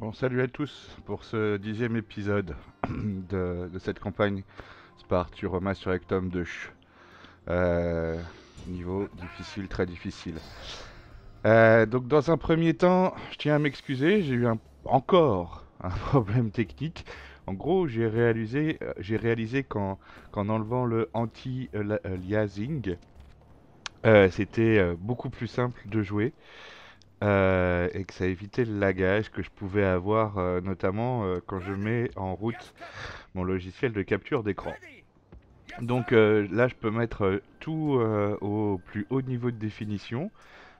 Bon, salut à tous pour ce 10e épisode de cette campagne Sparte sur Roma sur Ectum 2. Euh, Niveau difficile, très difficile. Donc dans un premier temps, je tiens à m'excuser, j'ai eu encore un problème technique. En gros, j'ai réalisé qu'en enlevant le anti-aliasing, c'était beaucoup plus simple de jouer. Et que ça évitait le lagage que je pouvais avoir, notamment quand je mets en route mon logiciel de capture d'écran. Donc là, je peux mettre tout au plus haut niveau de définition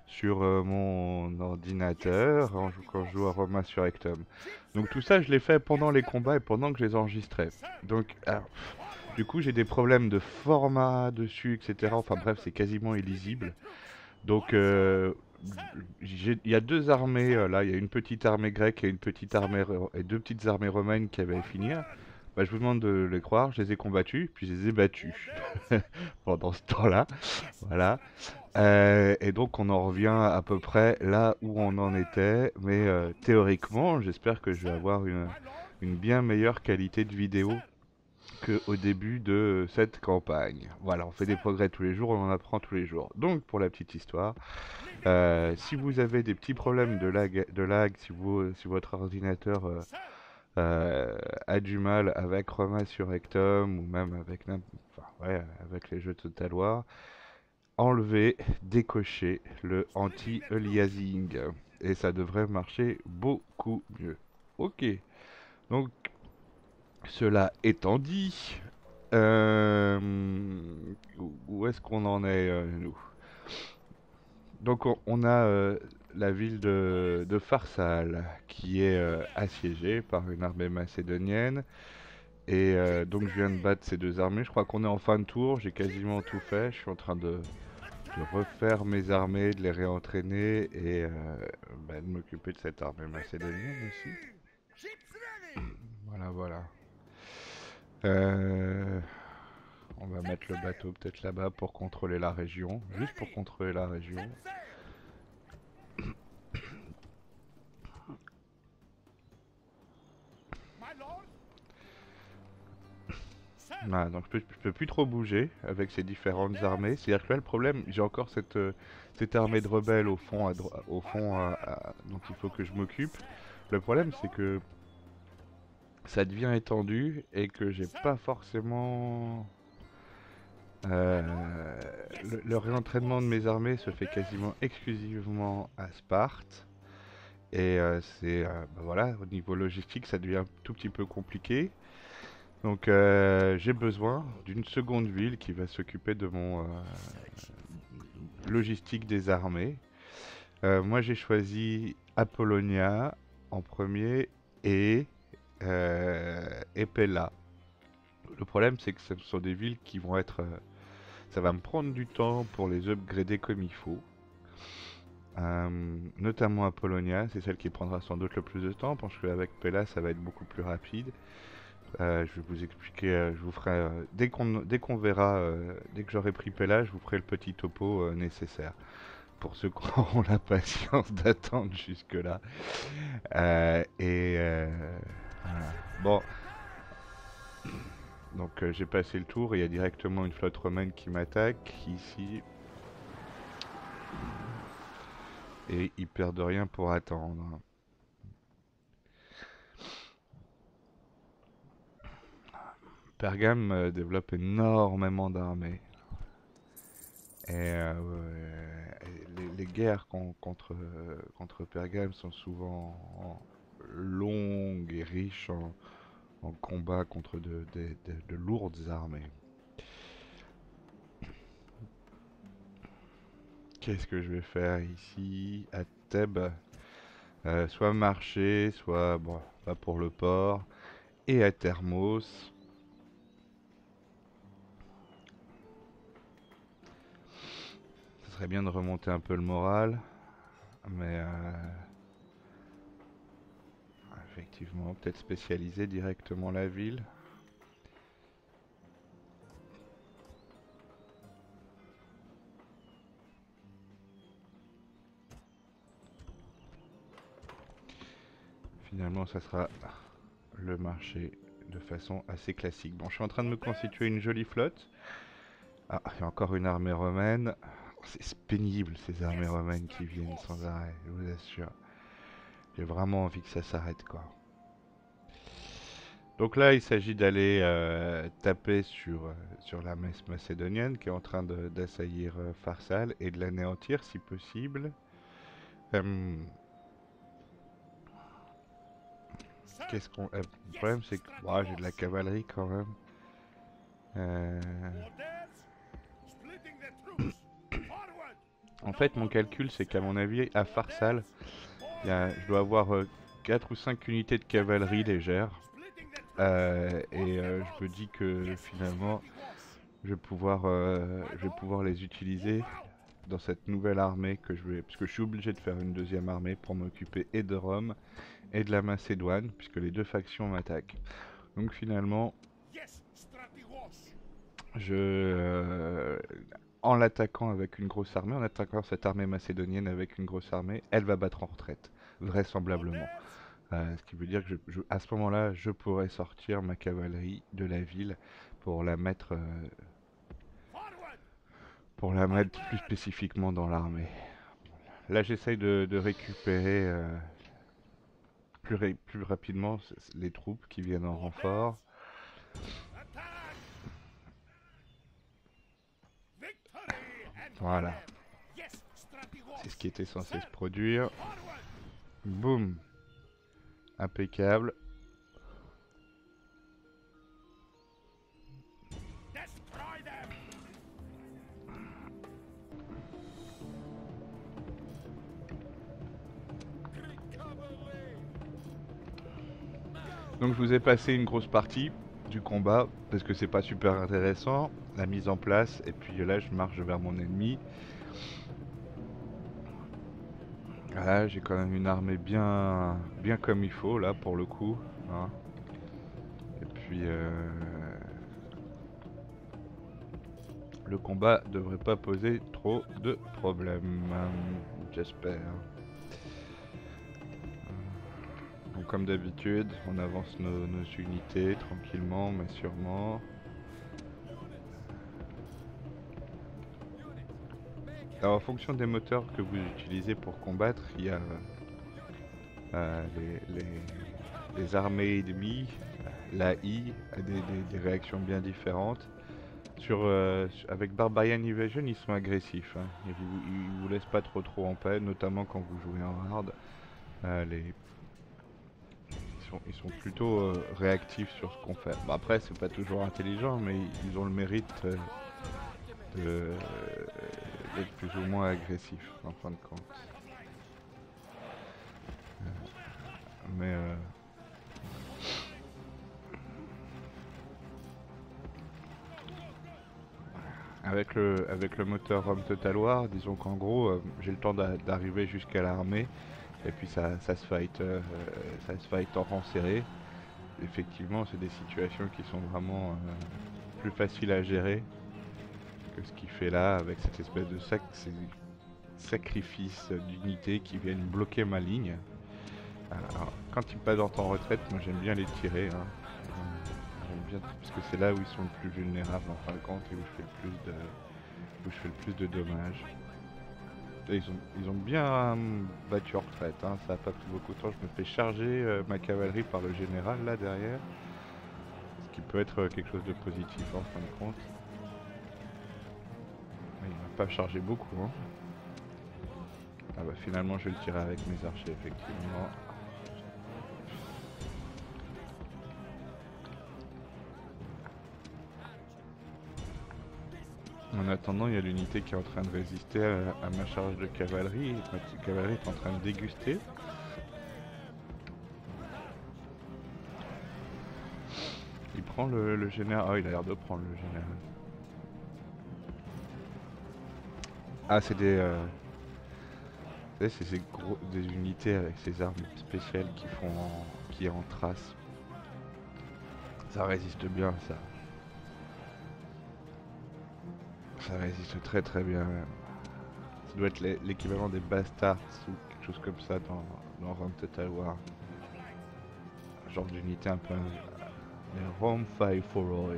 sur mon ordinateur quand je joue à Roma sur Ectum. Donc tout ça, je l'ai fait pendant les combats et pendant que je les enregistrais. Donc, alors, du coup, j'ai des problèmes de format dessus, etc. Enfin bref, c'est quasiment illisible. Donc, il y a deux armées là. Il y a une petite armée grecque et et deux petites armées romaines qui avaient fini. Bah, je vous demande de les croire. Je les ai combattus, puis je les ai battus pendant ce temps-là. Voilà. Et donc, on en revient à peu près là où on en était. Mais théoriquement, j'espère que je vais avoir une bien meilleure qualité de vidéo qu'au début de cette campagne. Voilà, on fait des progrès tous les jours, on en apprend tous les jours. Donc, pour la petite histoire. Si vous avez des petits problèmes de lag, si votre ordinateur a du mal avec Roma sur Ectum ou même enfin, ouais, avec les jeux Total War, enlevez, décochez le anti-aliasing et ça devrait marcher beaucoup mieux. Ok, donc cela étant dit, euh, où est-ce qu'on en est nous? Donc on a la ville de Pharsale qui est assiégée par une armée macédonienne. Et donc je viens de battre ces deux armées. Je crois qu'on est en fin de tour, j'ai quasiment tout fait. Je suis en train de refaire mes armées, de les réentraîner et bah, de m'occuper de cette armée macédonienne aussi. Voilà, voilà. Euh, on va mettre le bateau peut-être là-bas pour contrôler la région. Juste pour contrôler la région. Voilà, donc je peux plus trop bouger avec ces différentes armées. C'est-à-dire que là, le problème, j'ai encore cette armée de rebelles au fond dont il faut que je m'occupe. Le problème, c'est que ça devient étendu et que j'ai pas forcément... le réentraînement de mes armées se fait quasiment exclusivement à Sparte. Et bah voilà, au niveau logistique, ça devient un tout petit peu compliqué. Donc j'ai besoin d'une seconde ville qui va s'occuper de mon logistique des armées. Moi j'ai choisi Apollonia en premier et Pella. Le problème c'est que ce sont des villes qui vont être... ça va me prendre du temps pour les upgrader comme il faut. Notamment Apollonia, c'est celle qui prendra sans doute le plus de temps, parce qu'avec Pella ça va être beaucoup plus rapide. Je vais vous expliquer, je vous ferai, dès qu'on verra, dès que j'aurai pris Pella, je vous ferai le petit topo nécessaire. Pour ceux qui auront la patience d'attendre jusque-là. Voilà. Bon, donc j'ai passé le tour, il y a directement une flotte romaine qui m'attaque ici. Et ils perdent rien pour attendre. Pergame développe énormément d'armées. Et les guerres contre Pergame sont souvent longues et riches en combats contre de lourdes armées. Qu'est-ce que je vais faire ici à Thèbes? Soit marcher, soit bon, pas pour le port. Et à Thermos. Ce serait bien de remonter un peu le moral. Mais effectivement, peut-être spécialiser directement la ville. finalement ça sera le marché de façon assez classique. Bon, je suis en train de me constituer une jolie flotte. Ah, il y a encore une armée romaine. C'est pénible ces armées romaines qui viennent sans arrêt, je vous assure. J'ai vraiment envie que ça s'arrête, quoi. Donc là, il s'agit d'aller taper sur la messe macédonienne qui est en train d'assaillir Pharsale et de l'anéantir si possible. Qu'est-ce qu'on... le problème c'est que j'ai de la cavalerie quand même. En fait, mon calcul c'est qu'à mon avis, à Pharsale, je dois avoir 4 ou 5 unités de cavalerie légère. Je me dis que finalement, je vais pouvoir les utiliser dans cette nouvelle armée que je vais... Parce que je suis obligé de faire une deuxième armée pour m'occuper et de Rome et de la Macédoine, puisque les deux factions m'attaquent. Donc finalement, en l'attaquant avec une grosse armée, en attaquant cette armée macédonienne avec une grosse armée, elle va battre en retraite, vraisemblablement. Ce qui veut dire que à ce moment-là, je pourrais sortir ma cavalerie de la ville pour la mettre, plus spécifiquement dans l'armée. Là, j'essaye de récupérer plus rapidement les troupes qui viennent en renfort. Voilà. C'est ce qui était censé se produire. Boum. Impeccable. Donc je vous ai passé une grosse partie du combat parce que c'est pas super intéressant, la mise en place, et puis là je marche vers mon ennemi. Voilà, j'ai quand même une armée bien comme il faut là pour le coup, hein. Et puis le combat devrait pas poser trop de problèmes, j'espère. Donc comme d'habitude, on avance nos unités tranquillement mais sûrement. Alors en fonction des moteurs que vous utilisez pour combattre, il y a les armées ennemies, l'AI a des réactions bien différentes. Avec Barbarian Invasion, ils sont agressifs, hein. Ils vous laissent pas trop en paix, notamment quand vous jouez en hard. Ils sont plutôt réactifs sur ce qu'on fait. Bon, après, c'est pas toujours intelligent, mais ils ont le mérite d'être plus ou moins agressifs, en fin de compte. Avec le moteur Rome Total War, disons qu'en gros, j'ai le temps d'arriver jusqu'à l'armée, et puis ça se fight en rang serré. Effectivement, c'est des situations qui sont vraiment plus faciles à gérer que ce qu'il fait là, avec cette espèce de sacrifice d'unités qui viennent bloquer ma ligne. Alors, quand ils passent en retraite, moi j'aime bien les tirer, hein. J'aime bien, parce que c'est là où ils sont le plus vulnérables en fin de compte et où je fais le plus de dommages. Et ils ont bien battu en retraite, hein. Ça n'a pas pris beaucoup de temps. Je me fais charger ma cavalerie par le général là derrière, ce qui peut être quelque chose de positif en fin de compte. Mais il m'a pas chargé beaucoup, hein. Ah bah finalement je vais le tirer avec mes archers effectivement. En attendant, il y a l'unité qui est en train de résister à ma charge de cavalerie. Ma cavalerie est en train de déguster. Il prend le général. Ah, il a l'air de prendre le général. Ah, c'est des... c'est des unités avec ces armes spéciales qui est en trace. Ça résiste bien, ça. Ça résiste très bien. Ça doit être l'équivalent des Bastards ou quelque chose comme ça dans Rome Total War. genre d'unité un peu... Les Romfai-Foroi.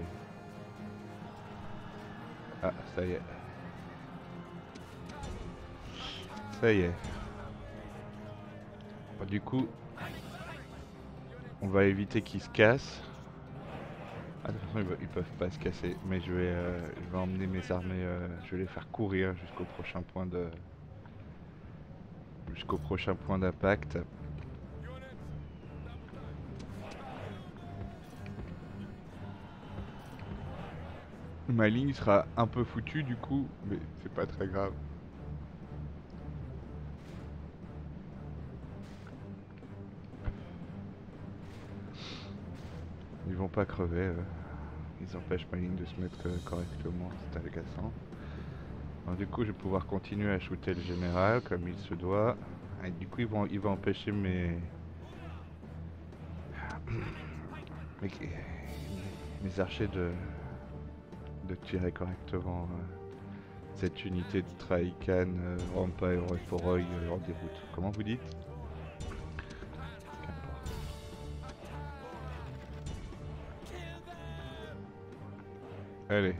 Ah, ça y est. Ça y est. Bon, du coup, on va éviter qu'ils se cassent. Ah, de toute façon, ils peuvent pas se casser. Mais je vais emmener mes armées, je vais les faire courir jusqu'au prochain point d'impact. Ma ligne sera un peu foutue du coup, mais c'est pas très grave. Ils vont pas crever, ils empêchent ma ligne de se mettre correctement, c'est agaçant. Alors, du coup, je vais pouvoir continuer à shooter le général comme il se doit. Et du coup, ils vont empêcher mes, mes archers de tirer correctement cette unité de Traikan, Rampa et Foroi en déroute. Comment vous dites? Allez.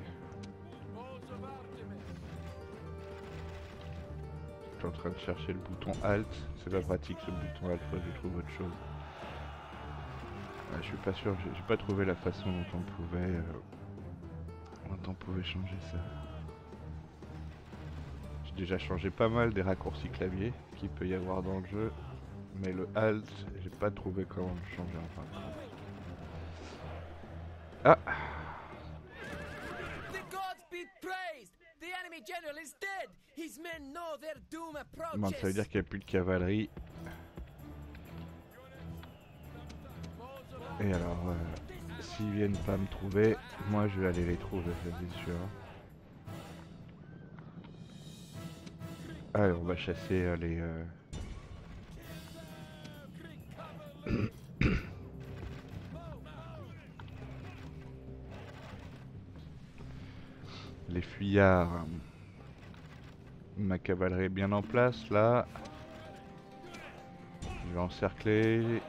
Je suis en train de chercher le bouton Alt. C'est pas pratique ce bouton Alt, je trouve autre chose. Je suis pas sûr, j'ai pas trouvé la façon dont on pouvait changer ça. J'ai déjà changé pas mal des raccourcis clavier qu'il peut y avoir dans le jeu, mais le Alt, j'ai pas trouvé comment le changer en fin de compte. Ah! Bon, ça veut dire qu'il n'y a plus de cavalerie. Et alors, s'ils viennent pas me trouver, moi je vais aller les trouver, ça c'est sûr. Allez, on va chasser les... les fuyards. Ma cavalerie est bien en place là. Je vais encercler,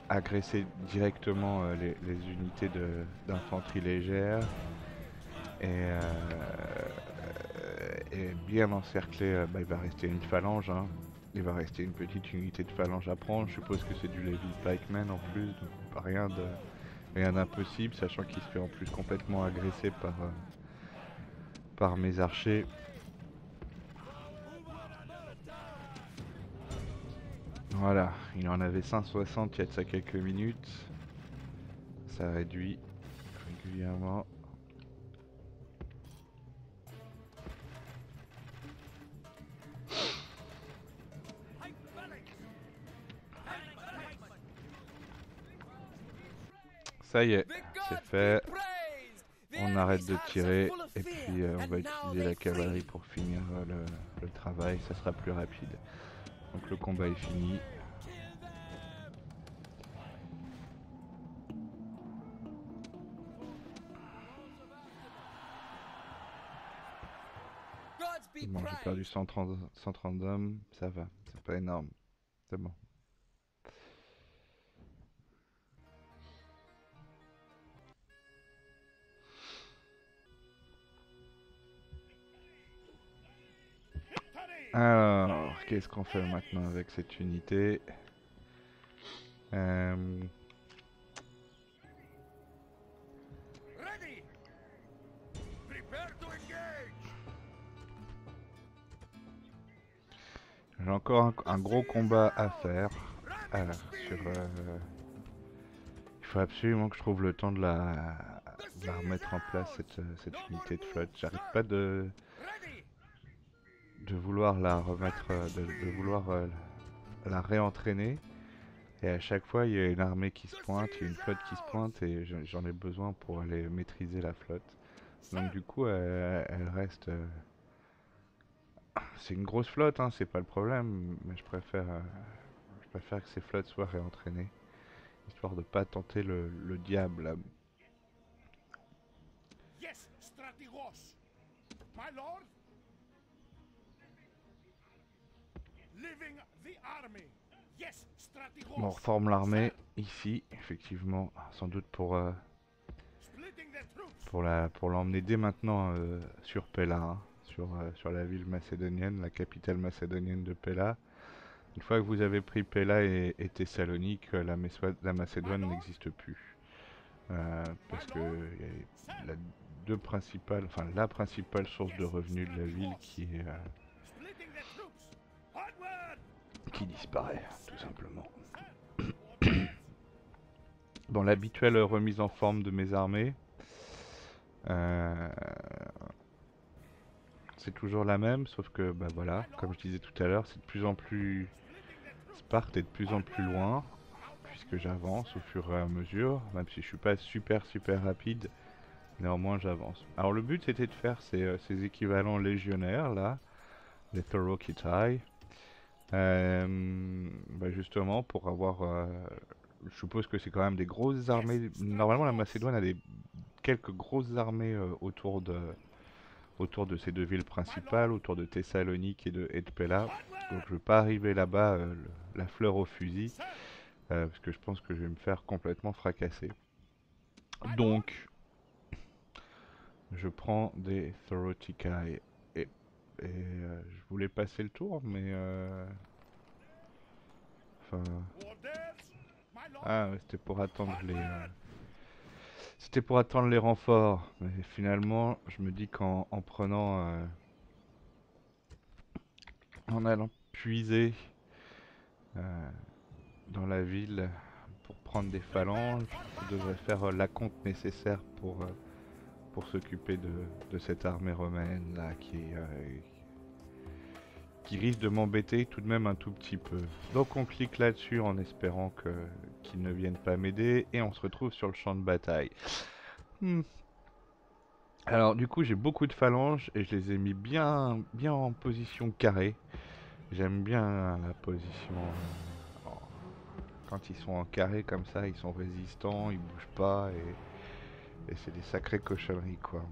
agresser directement les unités d'infanterie légère et bien encercler. Bah, il va rester une phalange, hein. Il va rester une petite unité de phalange à prendre. Je suppose que c'est du Levi Pikeman en plus, donc rien d'impossible, sachant qu'il se fait en plus complètement agresser par mes archers. Voilà, il en avait 160 il y a de ça quelques minutes. Ça réduit régulièrement. Ça y est, c'est fait. On arrête de tirer et puis on va utiliser la cavalerie pour finir le travail, ça sera plus rapide. Donc le combat est fini. Bon, j'ai perdu 130 hommes, ça va, c'est pas énorme, c'est bon. Alors, qu'est-ce qu'on fait maintenant avec cette unité? J'ai encore un gros combat à faire. Il faut absolument que je trouve le temps de la remettre en place, cette unité de flotte. J'arrête pas de vouloir la remettre, de vouloir la réentraîner. Et à chaque fois, il y a une armée qui se pointe, il y a une flotte qui se pointe et j'en ai besoin pour aller maîtriser la flotte. Donc du coup, elle reste... c'est une grosse flotte, hein, c'est pas le problème, mais je préfère que ces flottes soient réentraînées, histoire de pas tenter le diable. Yes, Stratigos. My lord. Leaving the army. Yes, Stratigos. Bon, on reforme l'armée. ici, effectivement, sans doute Splitting their troops. pour l'emmener dès maintenant sur Pella, hein, sur la ville macédonienne, la capitale macédonienne de Pella. Une fois que vous avez pris Pella et Thessalonique, la Macédoine n'existe plus. Parce que il y a la principale source de revenus de la ville Splitting their troops. Onward. qui disparaît, tout simplement. Dans l'habituelle remise en forme de mes armées, c'est toujours la même, sauf que, bah voilà, comme je disais tout à l'heure, c'est de plus en plus... Sparte est de plus en plus loin, puisque j'avance au fur et à mesure, même si je suis pas super rapide, néanmoins j'avance. Alors le but c'était de faire ces équivalents légionnaires là, les Thorokitai, bah justement pour avoir, je suppose que c'est quand même des grosses armées, normalement la Macédoine a quelques grosses armées autour de ces deux villes principales, autour de Thessalonique et de Pella. Donc je ne veux pas arriver là-bas la fleur au fusil, parce que je pense que je vais me faire complètement fracasser. Donc je prends des Thorotikai et je voulais passer le tour, mais enfin, ah, c'était pour attendre c'était pour attendre les renforts. Mais finalement, je me dis qu'en prenant en allant puiser dans la ville pour prendre des phalanges, je devrais faire l'acompte nécessaire pour s'occuper de cette armée romaine là qui risque de m'embêter tout de même un tout petit peu. Donc on clique là-dessus en espérant qu'ils ne viennent pas m'aider et on se retrouve sur le champ de bataille. Alors du coup j'ai beaucoup de phalanges et je les ai mis bien en position carrée. J'aime bien la position quand ils sont en carré comme ça, ils sont résistants, ils bougent pas et c'est des sacrées cochonneries quoi.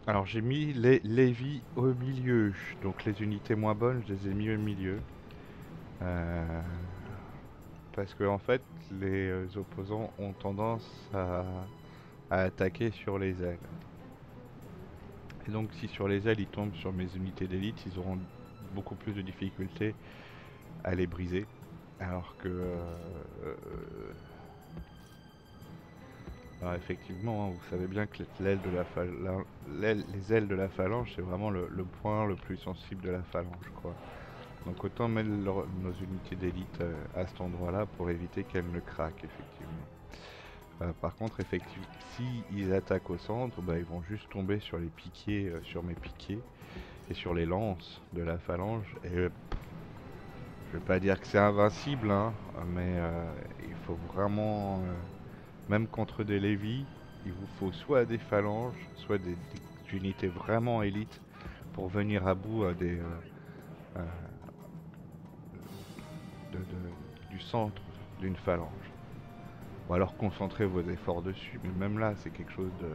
Alors j'ai mis les Lévis au milieu, donc les unités moins bonnes je les ai mis au milieu. Parce que en fait les opposants ont tendance à attaquer sur les ailes. Et donc si sur les ailes ils tombent sur mes unités d'élite, ils auront beaucoup plus de difficultés à les briser. Alors que alors effectivement, hein, vous savez bien que les ailes de la phalange, c'est vraiment le point le plus sensible de la phalange, quoi. Donc autant mettre nos unités d'élite à cet endroit-là pour éviter qu'elles ne craquent, effectivement. Par contre, effectivement, si ils attaquent au centre, bah, ils vont juste tomber sur les piquets, sur mes piquets et sur les lances de la phalange. Et je vais pas dire que c'est invincible, hein, mais il faut vraiment, même contre des lévis, il vous faut soit des phalanges, soit des unités vraiment élites pour venir à bout euh, du centre d'une phalange. Ou alors concentrer vos efforts dessus, mais même là c'est quelque chose de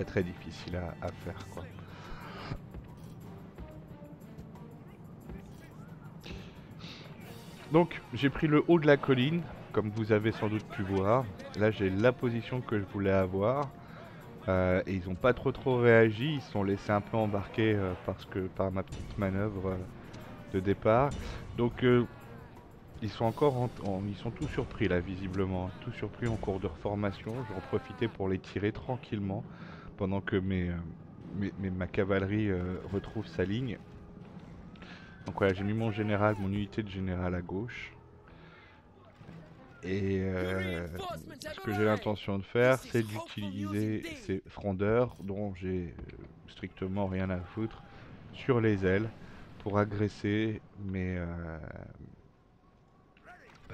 très difficile à faire quoi. Donc j'ai pris le haut de la colline, comme vous avez sans doute pu voir. Là j'ai la position que je voulais avoir. Et ils n'ont pas trop réagi, ils se sont laissés un peu embarquer par ma petite manœuvre de départ. Donc ils sont encore ils sont tous surpris là visiblement, hein, tous surpris en cours de reformation. Je vais en profiter pour les tirer tranquillement pendant que ma cavalerie retrouve sa ligne. Donc voilà, j'ai mis mon unité de général à gauche. Et ce que j'ai l'intention de faire, c'est d'utiliser ces frondeurs dont j'ai strictement rien à foutre sur les ailes pour agresser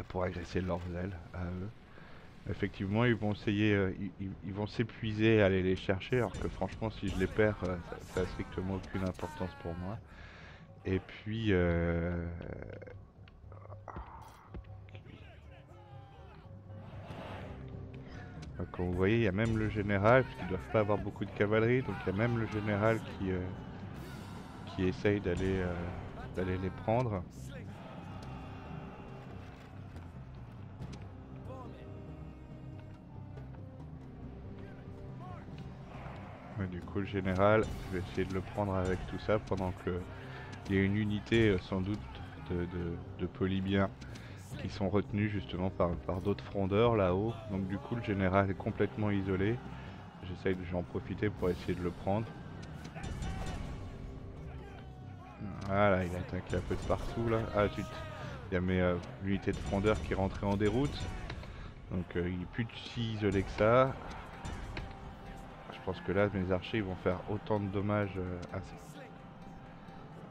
pour agresser leurs ailes à eux. Effectivement, ils vont essayer, ils vont s'épuiser à aller les chercher, alors que franchement, si je les perds, ça a strictement aucune importance pour moi. Et puis, comme vous voyez, il y a même le général, puisqu'ils ne doivent pas avoir beaucoup de cavalerie, donc il y a même le général qui qui essayent d'aller les prendre. Ouais, du coup le général, je vais essayer de le prendre avec tout ça pendant que il y a une unité sans doute de polybiens qui sont retenus justement par d'autres frondeurs là-haut. Donc du coup le général est complètement isolé. J'essaye de j'en profiter pour essayer de le prendre. Voilà, il a attaqué un peu de partout là. Ah zut, il y a mes unités de frondeurs qui rentraient en déroute. Donc il est plus si isolé que ça. Je pense que là mes archers ils vont faire autant de dommages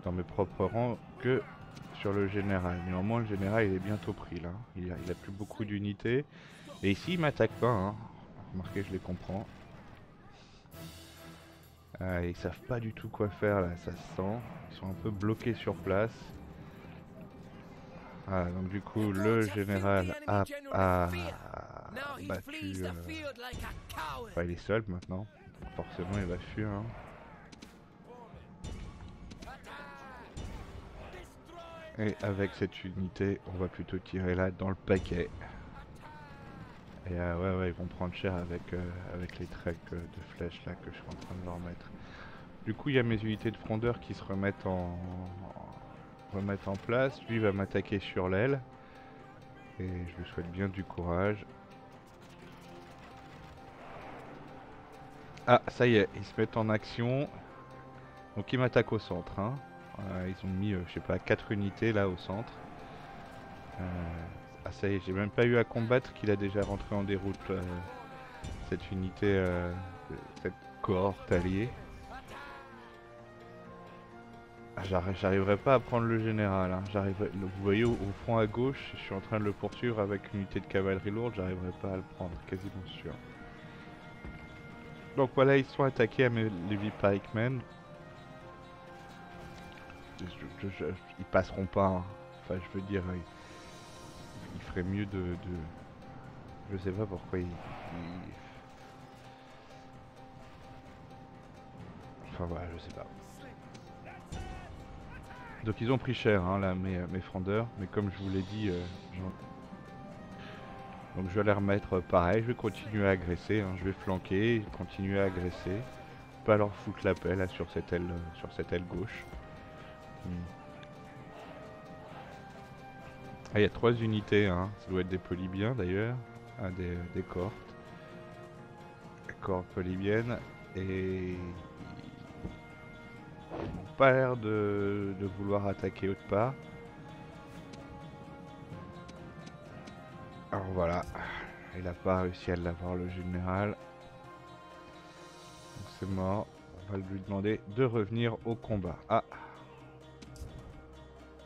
dans mes propres rangs que sur le général. Néanmoins le général il est bientôt pris là. Il a plus beaucoup d'unités. Et ici il m'attaque pas hein. Remarquez, je les comprends. Ils savent pas du tout quoi faire là, ça se sent. Ils sont un peu bloqués sur place. Ah, donc du coup le général a battu... Enfin, il est seul maintenant. Forcément il va fuir hein. Et avec cette unité on va plutôt tirer là dans le paquet. Et ouais, ils vont prendre cher avec les treks de flèches là que je suis en train de leur mettre. Du coup il y a mes unités de frondeurs qui se remettent en place. Lui va m'attaquer sur l'aile. Et je lui souhaite bien du courage. Ah ça y est, ils se mettent en action. Donc ils m'attaquent au centre hein. Ils ont mis je sais pas 4 unités là au centre. Ah ça y est, j'ai même pas eu à combattre qu'il a déjà rentré en déroute cette unité, cette cohorte alliée. Ah, j'arriverai pas à prendre le général hein. Vous voyez au front à gauche, je suis en train de le poursuivre avec une unité de cavalerie lourde, j'arriverai pas à le prendre, quasiment sûr. Donc voilà, ils sont attaqués à mes Levi Pikemen. Ils passeront pas hein. Enfin je veux dire, il ferait mieux de... Je sais pas pourquoi Enfin voilà, je sais pas. Donc ils ont pris cher hein, là mes frondeurs, mais comme je vous l'ai dit, donc je vais les remettre pareil, je vais continuer à agresser, hein, je vais flanquer, continuer à agresser, pas leur foutre la paix là sur cette aile gauche. Ah, il y a 3 unités, hein. Ça doit être des polybiens d'ailleurs, ah, des cohortes. Des cohortes polybiennes, et ils n'ont pas l'air de vouloir attaquer autre part. Alors voilà, il n'a pas réussi à l'avoir le général. Donc c'est mort, on va lui demander de revenir au combat. Ah,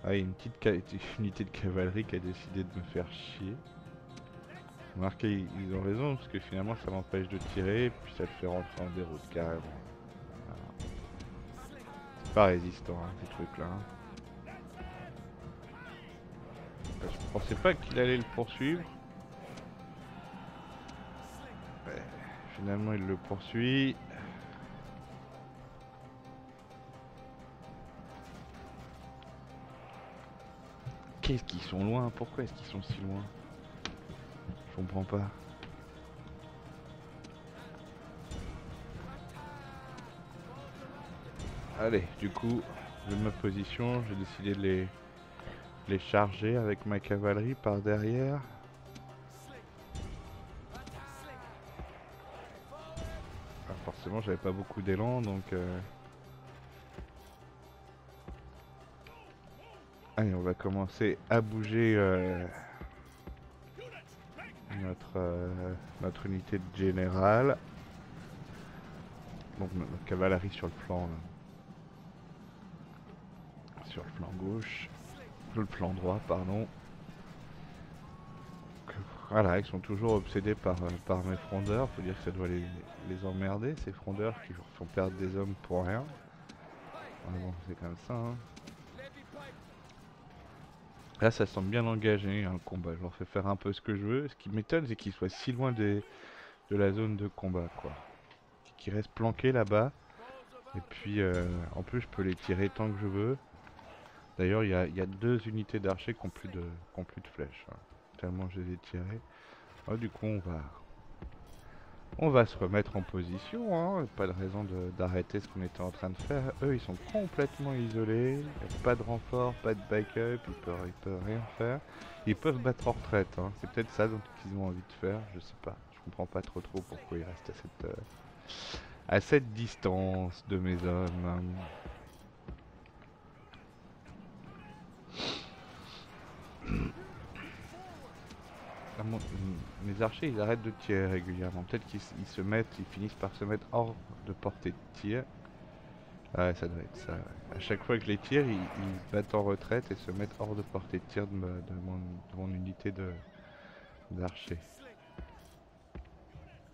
il y a une petite unité de cavalerie qui a décidé de me faire chier. Remarquez, ils ont raison, parce que finalement ça m'empêche de tirer, puis ça te fait rentrer en déroute carrément. Voilà. C'est pas résistant hein, ces trucs là. Hein. Je pensais pas qu'il allait le poursuivre. Ouais, finalement il le poursuit. Qu'est-ce qu'ils sont loin? Pourquoi est-ce qu'ils sont si loin? Je comprends pas. Allez, du coup, de ma position, j'ai décidé de les charger avec ma cavalerie par derrière. Alors forcément, j'avais pas beaucoup d'élan, donc... Allez, on va commencer à bouger notre unité de général. Donc notre cavalerie sur le flanc, là. Sur le flanc gauche, le flanc droit, pardon. Donc, voilà, ils sont toujours obsédés par mes frondeurs. Faut dire que ça doit les emmerder, ces frondeurs qui font perdre des hommes pour rien. Mais bon, c'est comme ça. Hein. Là, ça semble bien engagé, hein, le combat. Je leur fais faire un peu ce que je veux. Ce qui m'étonne, c'est qu'ils soient si loin de la zone de combat, quoi. Qu'ils restent planqués là-bas. Et puis en plus je peux les tirer tant que je veux. D'ailleurs il y a deux unités d'archers qui ont plus de flèches, hein, tellement je les ai tirées. Ah, du coup on va se remettre en position, hein. Pas de raison d'arrêter ce qu'on était en train de faire. Eux ils sont complètement isolés, pas de renfort, pas de backup, ils peuvent rien faire. Ils peuvent battre en retraite, hein. C'est peut-être ça qu'ils ont envie de faire, je sais pas. Je comprends pas trop pourquoi ils restent à cette distance de mes hommes. Ah, mes archers ils arrêtent de tirer régulièrement. Peut-être ils finissent par se mettre hors de portée de tir. Ouais, ça doit être ça. Ouais. À chaque fois que je les tire, ils se battent en retraite et se mettent hors de portée de tir de mon unité d'archer.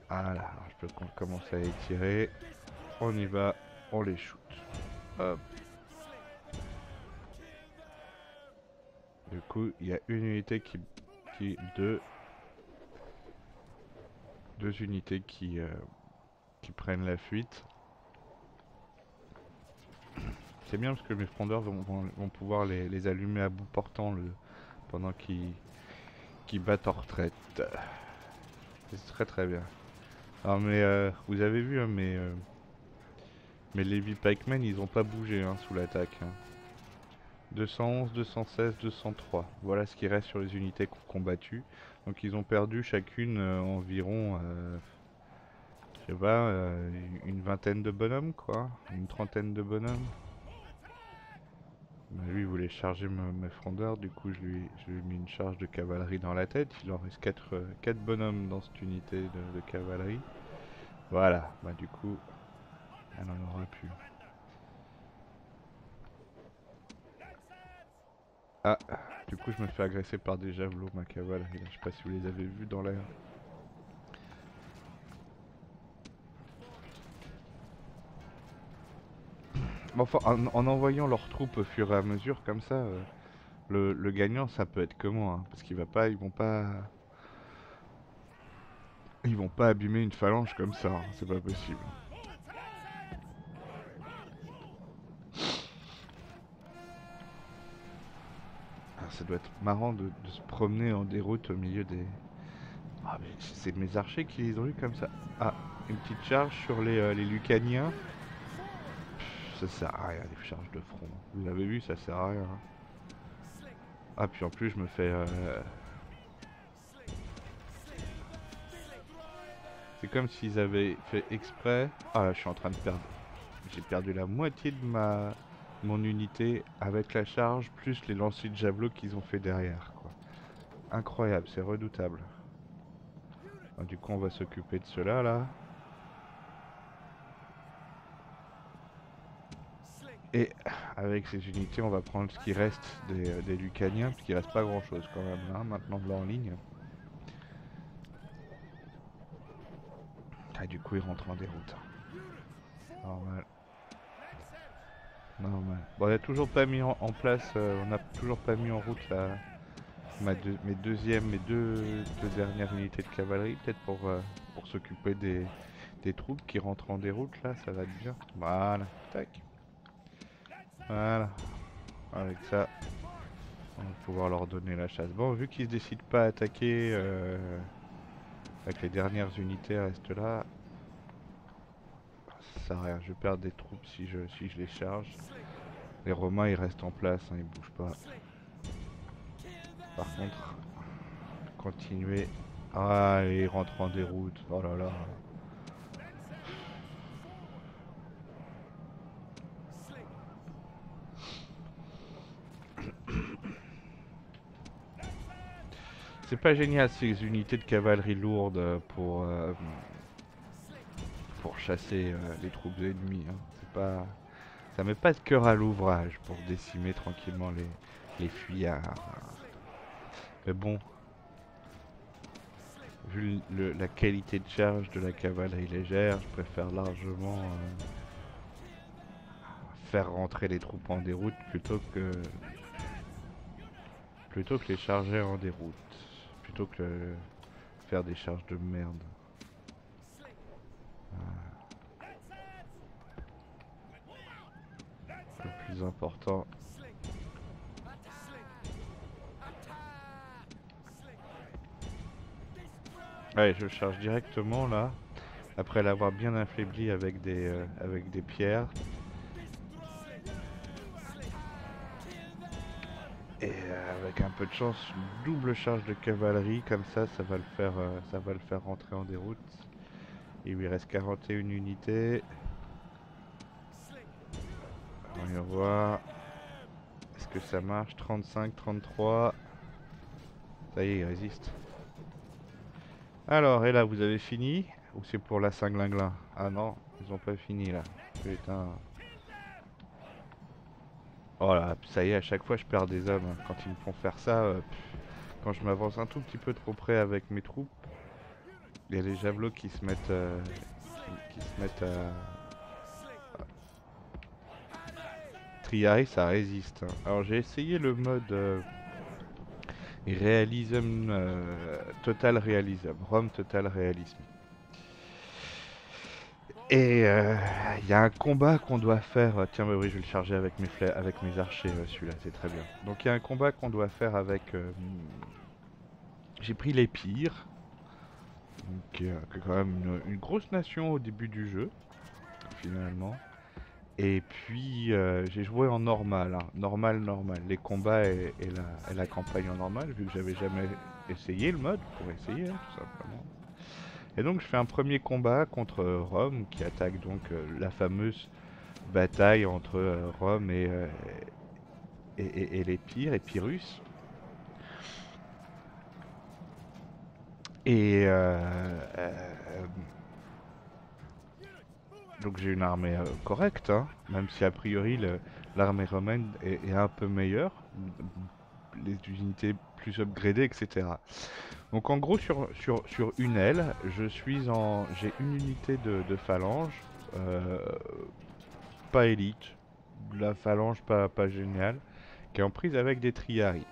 Voilà, alors je peux commencer à les tirer. On y va, on les shoot. Hop. Du coup, il y a une unité deux unités qui prennent la fuite. C'est bien parce que mes frondeurs vont pouvoir les allumer à bout portant pendant qu'ils battent en retraite. C'est très très bien. Alors mais vous avez vu hein, mes Levi Pikemen ils ont pas bougé hein, sous l'attaque. Hein. 211, 216, 203. Voilà ce qui reste sur les unités qu'on combattu. Donc ils ont perdu chacune environ, je sais pas, une vingtaine de bonhommes quoi, une trentaine de bonhommes. Bah, lui il voulait charger mes frondeurs, du coup je lui ai mis une charge de cavalerie dans la tête. Il en reste 4 bonhommes dans cette unité de cavalerie. Voilà, bah du coup elle en aura plus. Ah, du coup je me fais agresser par des javelots ma cavalerie là. Je sais pas si vous les avez vus dans l'air. Enfin, en envoyant leurs troupes au fur et à mesure comme ça, le gagnant ça peut être que moi, hein, parce ils vont pas abîmer une phalange comme ça, hein, c'est pas possible. Ah, ça doit être marrant de se promener en déroute au milieu des... Ah mais c'est mes archers qui les ont eu comme ça. Ah, une petite charge sur les Lucaniens. Ça sert à rien les charges de front. Vous avez vu, ça sert à rien. Hein. Ah puis en plus je me fais... C'est comme s'ils avaient fait exprès. Ah là je suis en train de perdre. J'ai perdu la moitié de mon unité avec la charge, plus les lancers de javelot qu'ils ont fait derrière. Quoi. Incroyable, c'est redoutable. Ah, du coup on va s'occuper de cela là. Et avec ces unités on va prendre ce qui reste des Lucaniens, parce qu'il reste pas grand chose quand même là, maintenant de là en ligne. Ah du coup ils rentrent en déroute. Normal. Normal. Bon on a toujours pas mis en place, on n'a toujours pas mis en route mes deux dernières unités de cavalerie, peut-être pour s'occuper des troupes qui rentrent en déroute là, ça va être bien. Voilà, tac. Voilà. Avec ça, on va pouvoir leur donner la chasse. Bon, vu qu'ils se décident pas à attaquer, avec les dernières unités restent là, ça sert à rien. Je vais perdre des troupes si je les charge. Les Romains ils restent en place, hein, ils bougent pas. Par contre, continuer. Ah, ils rentrent en déroute. Oh là là. C'est pas génial ces unités de cavalerie lourde pour chasser les troupes ennemies. Hein. C'est pas, ça met pas de cœur à l'ouvrage pour décimer tranquillement les fuyards. Mais bon, vu la qualité de charge de la cavalerie légère, je préfère largement faire rentrer les troupes en déroute plutôt que les charger en déroute. Plutôt que faire des charges de merde. plus important. Allez, je charge directement là, après l'avoir bien affaibli avec des pierres. Et avec un peu de chance, une double charge de cavalerie, comme ça va le faire rentrer en déroute. Il lui reste 41 unités. On va voir. Est-ce que ça marche? 35, 33. Ça y est, il résiste. Alors, et là, vous avez fini? Ou c'est pour la cinglinglin? Ah non, ils ont pas fini là. Putain. Oh là, ça y est, à chaque fois je perds des hommes, hein. Quand ils me font faire ça, quand je m'avance un tout petit peu trop près avec mes troupes, il y a les javelots qui se mettent, qui se mettent à... Triari, ça résiste, hein. Alors j'ai essayé le mode réalisme, total réalisme, Rome total réalisme. Et il y a un combat qu'on doit faire. Tiens, bah oui, je vais le charger avec avec mes archers, celui-là, c'est très bien. Donc il y a un combat qu'on doit faire avec. J'ai pris les pires, qui est quand même une grosse nation au début du jeu, finalement. Et puis j'ai joué en normal, hein. Normal. Les combats et la campagne en normal, vu que j'avais jamais essayé le mode, pour essayer, hein, tout simplement. Et donc je fais un premier combat contre Rome, qui attaque donc la fameuse bataille entre Rome et les Pires, et Pyrrhus. Et donc j'ai une armée correcte, hein, même si a priori l'armée romaine est un peu meilleure, les unités plus upgradées, etc. Donc en gros sur une aile, j'ai une unité de phalange, pas élite, la phalange pas géniale, qui est en prise avec des triarii.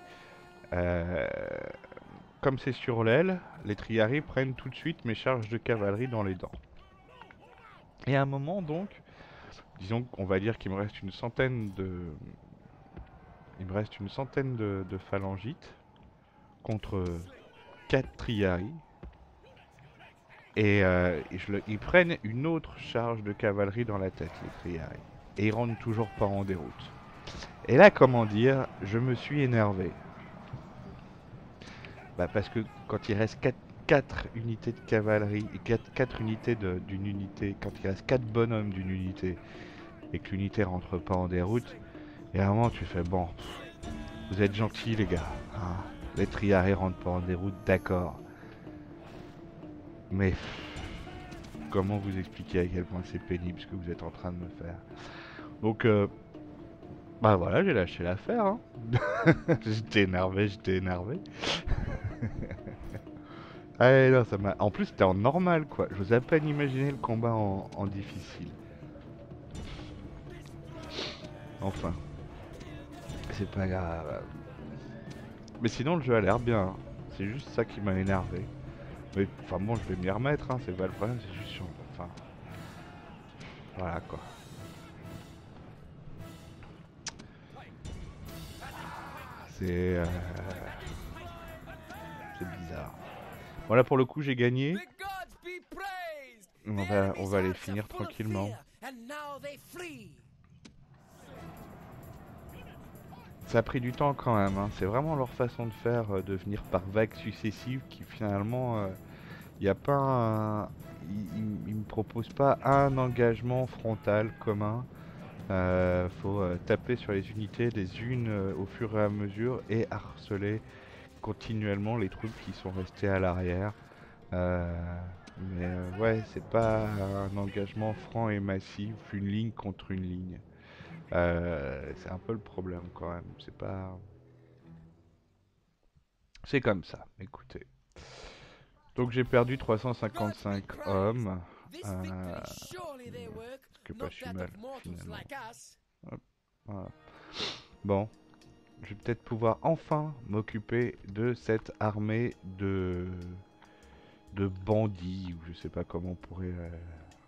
Euh, Comme c'est sur l'aile, les triarii prennent tout de suite mes charges de cavalerie dans les dents. Et à un moment donc, disons qu'on va dire qu'il me reste une centaine de phalangites contre 4 triarii. Et ils prennent une autre charge de cavalerie dans la tête, les triarii. Et ils rentrent toujours pas en déroute. Et là, comment dire, je me suis énervé. Bah parce que quand il reste 4 unités de cavalerie, et 4 unités d'une unité, quand il reste 4 bonhommes d'une unité, et que l'unité rentre pas en déroute, et à un moment tu fais bon, vous êtes gentils les gars, hein, les triarés rentrent pas en déroute, d'accord. Mais comment vous expliquer à quel point c'est pénible ce que vous êtes en train de me faire? Donc bah voilà, j'ai lâché l'affaire, hein. J'étais énervé. Ah non, ça m'a... En plus, c'était en normal, quoi. J'ose à peine imaginer le combat en difficile. Enfin, c'est pas grave. Mais sinon, le jeu a l'air bien, hein. C'est juste ça qui m'a énervé. Mais enfin bon, je vais m'y remettre, hein. C'est pas le problème, c'est juste sur... Enfin... Voilà, quoi. C'est... C'est bizarre. Bon, là, pour le coup, j'ai gagné. On va les finir tranquillement. Ça a pris du temps quand même, hein. C'est vraiment leur façon de faire, de venir par vagues successives qui finalement, il n'y a pas un... Ils me proposent pas un engagement frontal commun. Faut taper sur les unités les unes au fur et à mesure et harceler continuellement les troupes qui sont restées à l'arrière. Mais ouais, c'est pas un engagement franc et massif, une ligne contre une ligne. C'est un peu le problème quand même. C'est pas... C'est comme ça, écoutez. Donc j'ai perdu 355 hommes. Ce que pas si mal finalement. Hop, voilà. Bon, je vais peut-être pouvoir enfin m'occuper de cette armée de bandits, ou je sais pas comment on pourrait...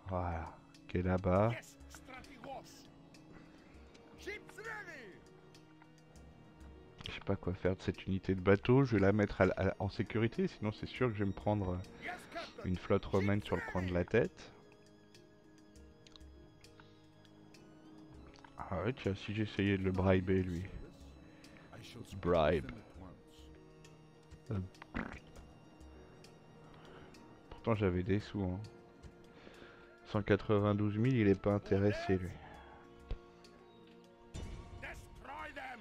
voilà, qui est là-bas. Yes, Stratigos. Ships pas quoi faire de cette unité de bateau. Je vais la mettre en sécurité, sinon c'est sûr que je vais me prendre Yes, Captain. une flotte romaine sur le coin de la tête. Ah ouais, tiens, si j'essayais de le briber, lui. Bribe. Pourtant j'avais des sous, hein. 192 000, il est pas intéressé, lui. Destroy them.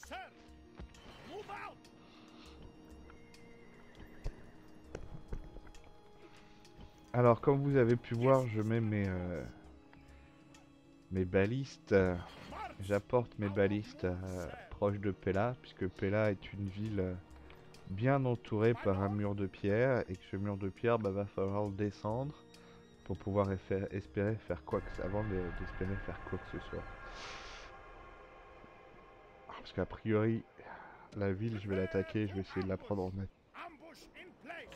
Sir, move out. Alors, comme vous avez pu voir, je mets mes balistes. J'apporte mes balistes proches de Pella, puisque Pella est une ville bien entourée par un mur de pierre, et que ce mur de pierre, bah, va falloir le descendre pour pouvoir espérer faire quoi que avant d'espérer faire quoi que ce soit. Parce qu'a priori, la ville, je vais l'attaquer, je vais essayer de la prendre en main. Ambush in place.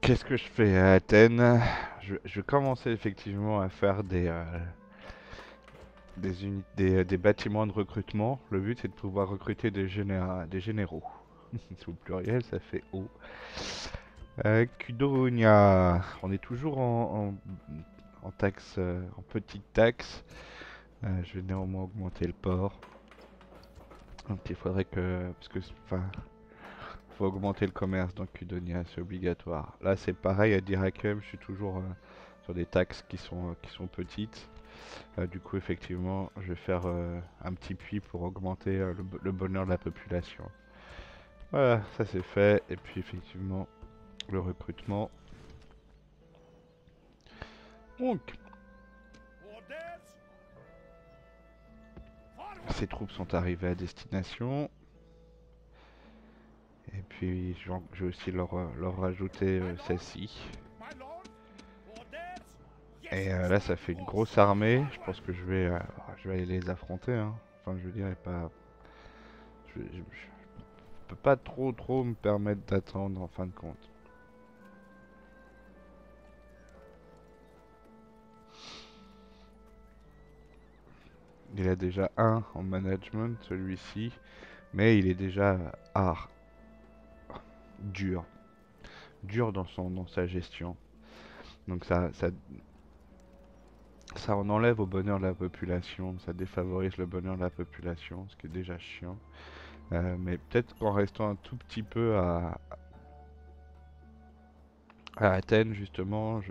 Qu'est-ce que je fais à Athènes? Je vais commencer effectivement à faire des bâtiments de recrutement. Le but c'est de pouvoir recruter des généraux. Sous le pluriel, ça fait O. Cudonia. On est toujours en taxe, en petite taxe. Je vais néanmoins augmenter le port. Donc il faudrait que... Parce que... Enfin... Faut augmenter le commerce dans Cudonia, c'est obligatoire. Là c'est pareil à Dyrrhacum, je suis toujours sur des taxes qui sont petites. Du coup effectivement je vais faire un petit puits pour augmenter le bonheur de la population. Voilà, ça c'est fait. Et puis effectivement le recrutement. Donc Orders. Forward. ces troupes sont arrivées à destination. Et puis je vais aussi leur rajouter celle-ci. My lord. Orders. Yes. Et là ça fait une grosse armée. Je pense que je vais aller les affronter, hein. Enfin je veux dire, pas... je peux pas trop me permettre d'attendre en fin de compte. Il a déjà un en management, celui-ci, mais il est déjà dur, dur dans sa gestion. Donc ça en enlève au bonheur de la population, ça défavorise le bonheur de la population, ce qui est déjà chiant. Mais peut-être qu'en restant un tout petit peu à Athènes justement,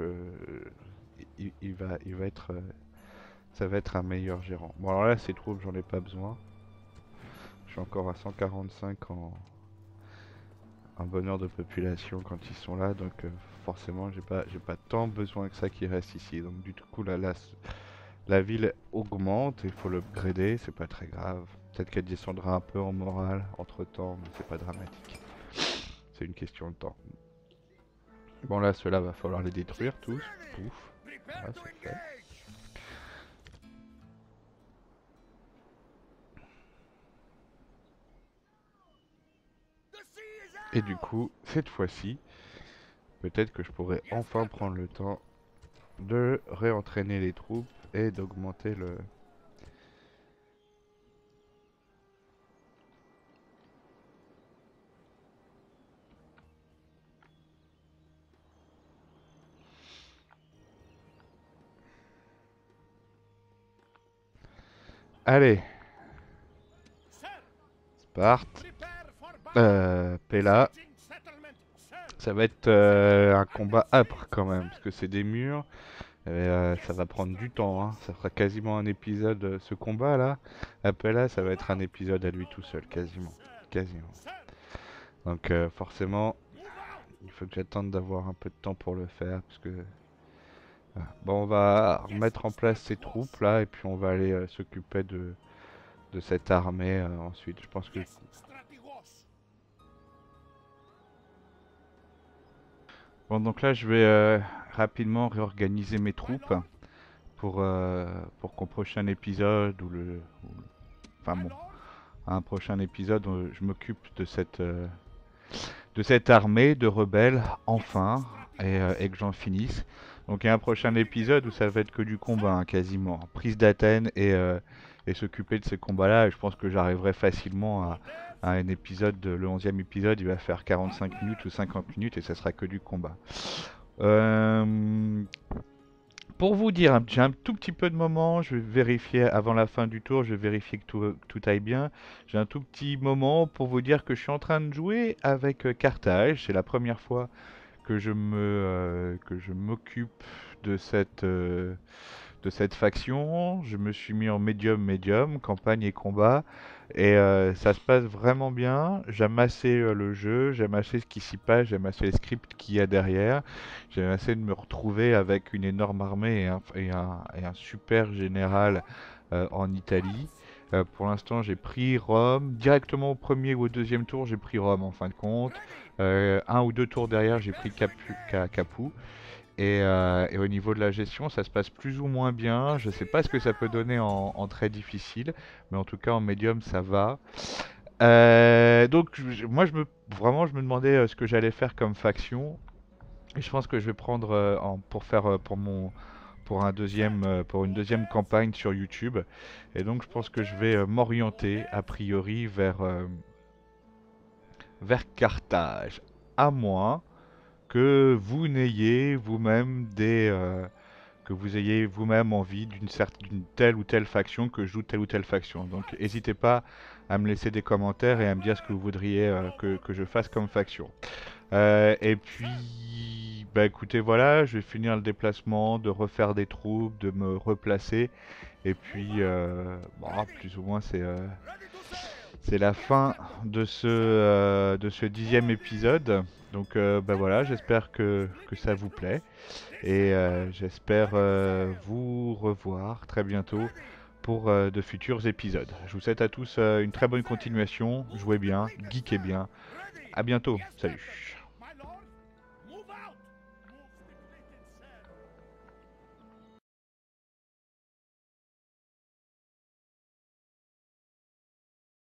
il va être, ça va être un meilleur gérant. Bon alors là ces troupes j'en ai pas besoin. Je suis encore à 145 en bonheur de population quand ils sont là, donc forcément j'ai pas tant besoin que ça qu'ils restent ici. Donc du coup la ville augmente, il faut l'upgrader, c'est pas très grave. Peut-être qu'elle descendra un peu en morale entre temps, mais c'est pas dramatique. C'est une question de temps. Bon là ceux-là va falloir les détruire tous. Pouf. Prepare Voilà, to c'est fait. engage. The sea is Et du coup, cette fois-ci, peut-être que je pourrais enfin prendre le temps de réentraîner les troupes et d'augmenter le... Allez, Sir, Sparte, prepare for battle. Pella. Sieging settlement, sir. Ça va être un combat âpre quand même, parce que c'est des murs. Et, ça va prendre du temps, hein. Ça fera quasiment un épisode, ce combat là. À Pella, ça va être un épisode à lui tout seul, quasiment. Quasiment. Sir, Donc forcément, move out. il faut que j'attende d'avoir un peu de temps pour le faire, parce que Voilà. Bon, on va remettre en place ces troupes là et puis on va aller s'occuper de cette armée ensuite. Je pense que... Yes, strategos. Bon, donc là, je vais rapidement réorganiser mes troupes pour qu'au prochain épisode enfin My bon, lord. à un prochain épisode, je m'occupe de cette armée de rebelles, enfin, et que j'en finisse. Donc il y a un prochain épisode où ça va être que du combat, hein, quasiment. Prise d'Athènes et s'occuper de ces combats-là. Et je pense que j'arriverai facilement à un épisode, le 11e épisode, il va faire 45 minutes ou 50 minutes et ça sera que du combat. Euh, pour vous dire, j'ai un tout petit peu de moment, je vais vérifier avant la fin du tour, je vais vérifier que tout aille bien. J'ai un tout petit moment pour vous dire que je suis en train de jouer avec Carthage. C'est la première fois que je m'occupe de cette faction. Je me suis mis en médium, campagne et combat. Et ça se passe vraiment bien. J'aime assez le jeu, j'aime assez ce qui s'y passe, j'aime assez les scripts qu'il y a derrière. J'aime assez de me retrouver avec une énorme armée et un super général en Italie. Pour l'instant, j'ai pris Rome. Directement au premier ou au deuxième tour, j'ai pris Rome en fin de compte. Un ou deux tours derrière, j'ai pris Capoue. Et au niveau de la gestion, ça se passe plus ou moins bien. Je sais pas ce que ça peut donner en très difficile, mais en tout cas en médium ça va. Donc moi vraiment je me demandais ce que j'allais faire comme faction. Et je pense que je vais prendre pour faire pour une deuxième campagne sur YouTube. Et donc je pense que je vais m'orienter a priori vers Carthage, à moins que vous n'ayez vous-même que vous ayez vous-même envie d'une telle ou telle faction, que je joue telle ou telle faction. Donc n'hésitez pas à me laisser des commentaires et à me dire ce que vous voudriez que je fasse comme faction. Et puis, bah écoutez, voilà, je vais finir le déplacement, de refaire des troupes, de me replacer. Et puis, bon, plus ou moins, Ready to sail. c'est la fin de ce 10e épisode. Donc, bah voilà, j'espère que ça vous plaît. Et j'espère vous revoir très bientôt pour de futurs épisodes. Je vous souhaite à tous une très bonne continuation. Jouez bien, geekez bien. À bientôt. Salut.